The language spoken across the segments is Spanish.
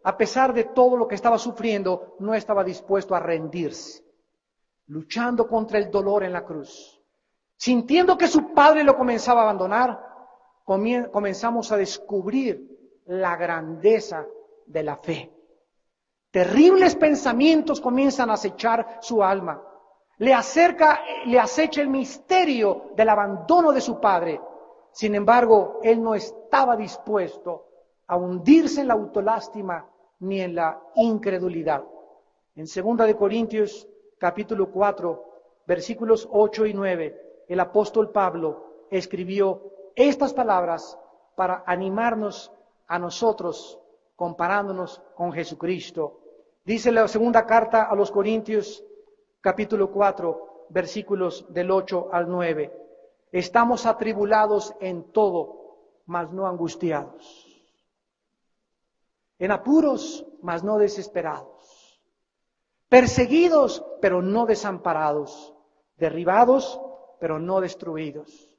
a pesar de todo lo que estaba sufriendo, no estaba dispuesto a rendirse, luchando contra el dolor en la cruz. Sintiendo que su padre lo comenzaba a abandonar, comenzamos a descubrir la grandeza de la fe. Terribles pensamientos comienzan a acechar su alma. Le acecha el misterio del abandono de su padre. Sin embargo, él no estaba dispuesto a hundirse en la autolástima ni en la incredulidad. En 2 de Corintios, capítulo 4, versículos 8 y 9, el apóstol Pablo escribió estas palabras para animarnos a nosotros, comparándonos con Jesucristo. Dice la segunda carta a los Corintios, capítulo 4, versículos del 8 al 9. Estamos atribulados en todo, mas no angustiados. En apuros, mas no desesperados. Perseguidos, pero no desamparados. Derribados, pero no destruidos.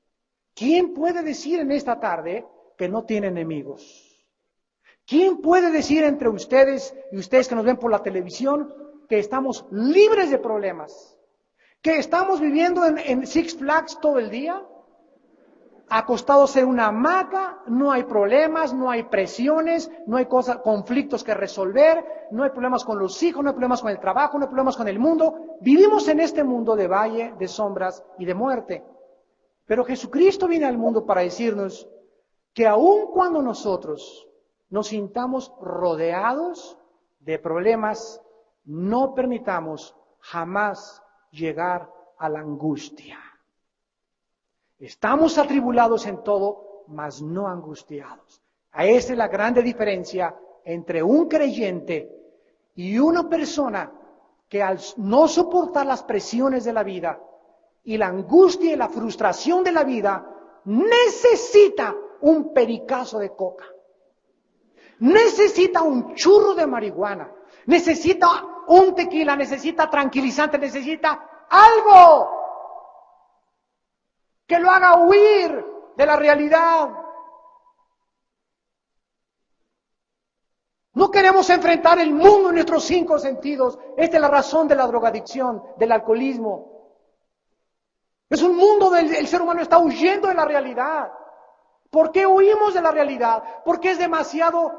¿Quién puede decir en esta tarde que no tiene enemigos? ¿Quién puede decir entre ustedes y ustedes que nos ven por la televisión que estamos libres de problemas? ¿Que estamos viviendo en Six Flags todo el día? Acostados en una hamaca, no hay problemas, no hay presiones, no hay conflictos que resolver, no hay problemas con los hijos, no hay problemas con el trabajo, no hay problemas con el mundo. Vivimos en este mundo de valle, de sombras y de muerte. Pero Jesucristo viene al mundo para decirnos que aun cuando nosotros nos sintamos rodeados de problemas, no permitamos jamás llegar a la angustia. Estamos atribulados en todo, mas no angustiados. Esa es la grande diferencia entre un creyente y una persona que al no soportar las presiones de la vida y la angustia y la frustración de la vida, necesita un pericazo de coca. Necesita un churro de marihuana, necesita un tequila, necesita tranquilizante, necesita algo que lo haga huir de la realidad. No queremos enfrentar el mundo en nuestros 5 sentidos. Esta es la razón de la drogadicción, del alcoholismo. Es un mundo donde el ser humano está huyendo de la realidad. ¿Por qué huimos de la realidad? Porque es demasiado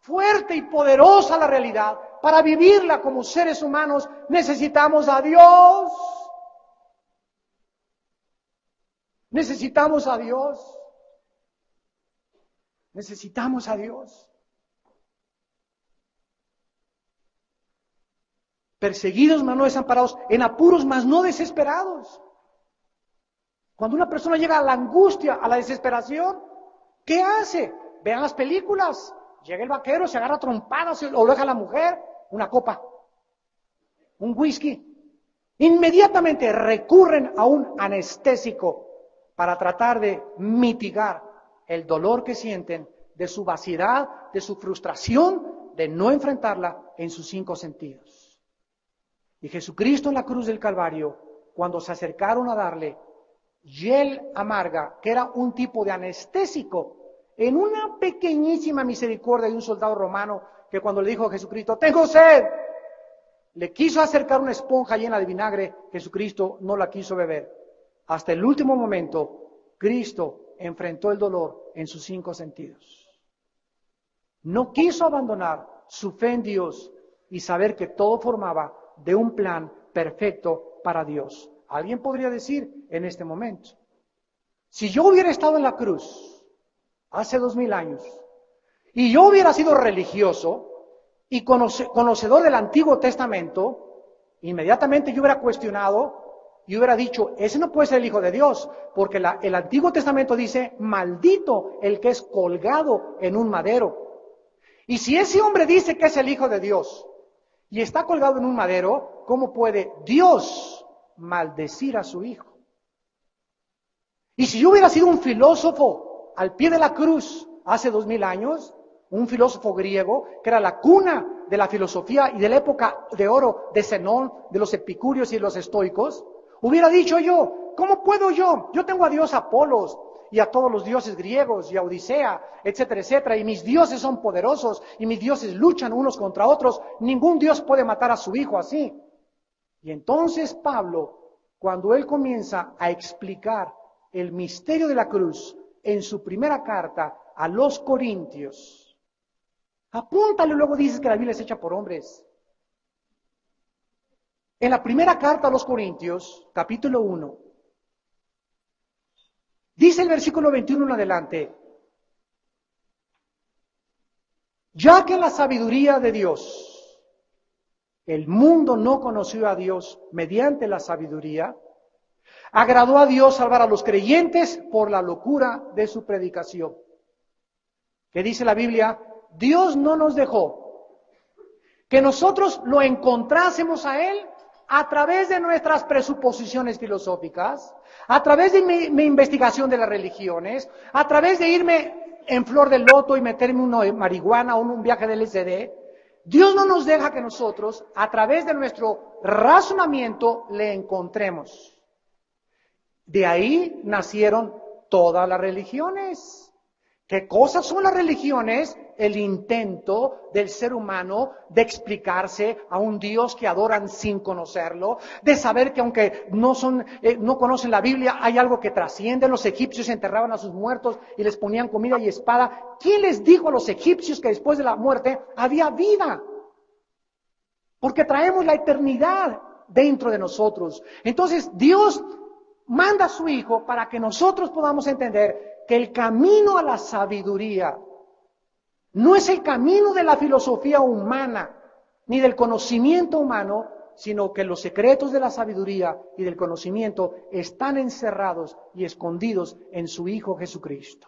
fuerte y poderosa la realidad. Para vivirla como seres humanos necesitamos a Dios. Necesitamos a Dios. Necesitamos a Dios. Perseguidos, mas no desamparados. En apuros, mas no desesperados. Cuando una persona llega a la angustia, a la desesperación, ¿qué hace? Vean las películas. Llega el vaquero, se agarra trompadas, o deja a la mujer, una copa, un whisky. Inmediatamente recurren a un anestésico para tratar de mitigar el dolor que sienten de su vaciedad, de su frustración, de no enfrentarla en sus 5 sentidos. Y Jesucristo en la cruz del Calvario, cuando se acercaron a darle hiel amarga, que era un tipo de anestésico, en una pequeñísima misericordia de un soldado romano, que cuando le dijo a Jesucristo, tengo sed, le quiso acercar una esponja llena de vinagre, Jesucristo no la quiso beber. Hasta el último momento, Cristo enfrentó el dolor en sus 5 sentidos. No quiso abandonar su fe en Dios y saber que todo formaba de un plan perfecto para Dios. Alguien podría decir en este momento, si yo hubiera estado en la cruz hace 2000 años y yo hubiera sido religioso y conocedor del Antiguo Testamento, inmediatamente yo hubiera cuestionado y hubiera dicho, ese no puede ser el Hijo de Dios, porque el Antiguo Testamento dice, maldito el que es colgado en un madero. Y si ese hombre dice que es el Hijo de Dios y está colgado en un madero, ¿cómo puede Dios maldecir a su Hijo? Y si yo hubiera sido un filósofo al pie de la cruz hace 2000 años, un filósofo griego, que era la cuna de la filosofía y de la época de oro de Zenón, de los epicúreos y los estoicos, hubiera dicho yo, ¿cómo puedo yo? Yo tengo a Dios Apolos, y a todos los dioses griegos y a Odisea, etcétera, etcétera, y mis dioses son poderosos y mis dioses luchan unos contra otros, ningún dios puede matar a su hijo así. Y entonces Pablo, cuando él comienza a explicar el misterio de la cruz en su primera carta a los Corintios, apúntale, luego dices que la Biblia es hecha por hombres. En la primera carta a los Corintios, capítulo 1, dice el versículo 21 en adelante: ya que la sabiduría de Dios, el mundo no conoció a Dios mediante la sabiduría, agradó a Dios salvar a los creyentes por la locura de su predicación. ¿Qué dice la Biblia? Dios no nos dejó que nosotros lo encontrásemos a Él a través de nuestras presuposiciones filosóficas, a través de mi investigación de las religiones, a través de irme en flor de loto y meterme uno de marihuana o un viaje de LSD. Dios no nos deja que nosotros, a través de nuestro razonamiento, le encontremos. De ahí nacieron todas las religiones. ¿Qué cosas son las religiones? El intento del ser humano de explicarse a un Dios que adoran sin conocerlo, de saber que aunque no conocen la Biblia, hay algo que trasciende. Los egipcios enterraban a sus muertos y les ponían comida y espada. ¿Quién les dijo a los egipcios que después de la muerte había vida? Porque traemos la eternidad dentro de nosotros. Entonces Dios manda a su Hijo para que nosotros podamos entender que el camino a la sabiduría no es el camino de la filosofía humana, ni del conocimiento humano, sino que los secretos de la sabiduría y del conocimiento están encerrados y escondidos en su Hijo Jesucristo.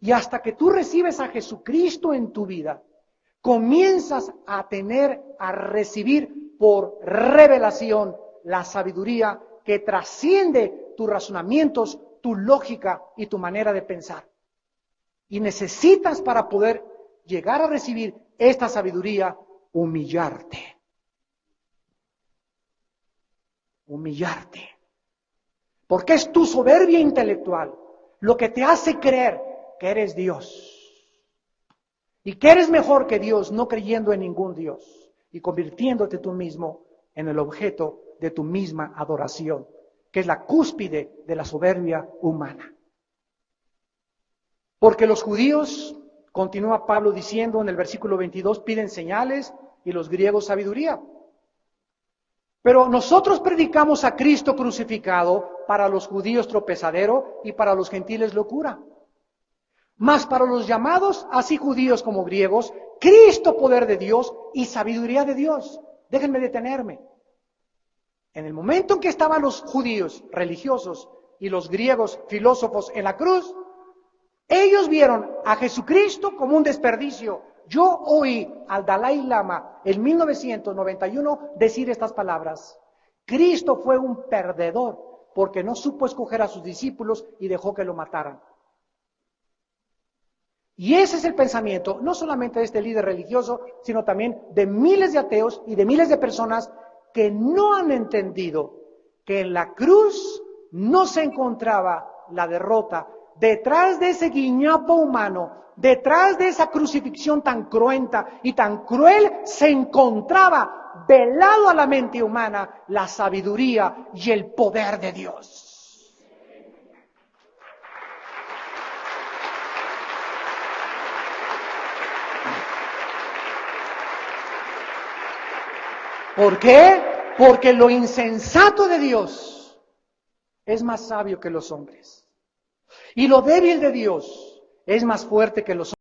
Y hasta que tú recibes a Jesucristo en tu vida, comienzas a recibir por revelación la sabiduría que trasciende tus razonamientos, tu lógica y tu manera de pensar. Y necesitas, para poder llegar a recibir esta sabiduría, humillarte. Humillarte. Porque es tu soberbia intelectual lo que te hace creer que eres Dios. Y que eres mejor que Dios, no creyendo en ningún Dios. Y convirtiéndote tú mismo en el objeto de tu misma adoración, que es la cúspide de la soberbia humana. Porque los judíos, continúa Pablo diciendo en el versículo 22, piden señales y los griegos sabiduría. Pero nosotros predicamos a Cristo crucificado, para los judíos tropezadero y para los gentiles locura. Mas para los llamados, así judíos como griegos, Cristo poder de Dios y sabiduría de Dios. Déjenme detenerme. En el momento en que estaban los judíos religiosos y los griegos filósofos en la cruz, ellos vieron a Jesucristo como un desperdicio. Yo oí al Dalai Lama en 1991 decir estas palabras: Cristo fue un perdedor porque no supo escoger a sus discípulos y dejó que lo mataran. Y ese es el pensamiento, no solamente de este líder religioso, sino también de miles de ateos y de miles de personas que no han entendido que en la cruz no se encontraba la derrota. Detrás de ese guiñapo humano, detrás de esa crucifixión tan cruenta y tan cruel, se encontraba velado a la mente humana la sabiduría y el poder de Dios. ¿Por qué? Porque lo insensato de Dios es más sabio que los hombres. Y lo débil de Dios es más fuerte que los hombres.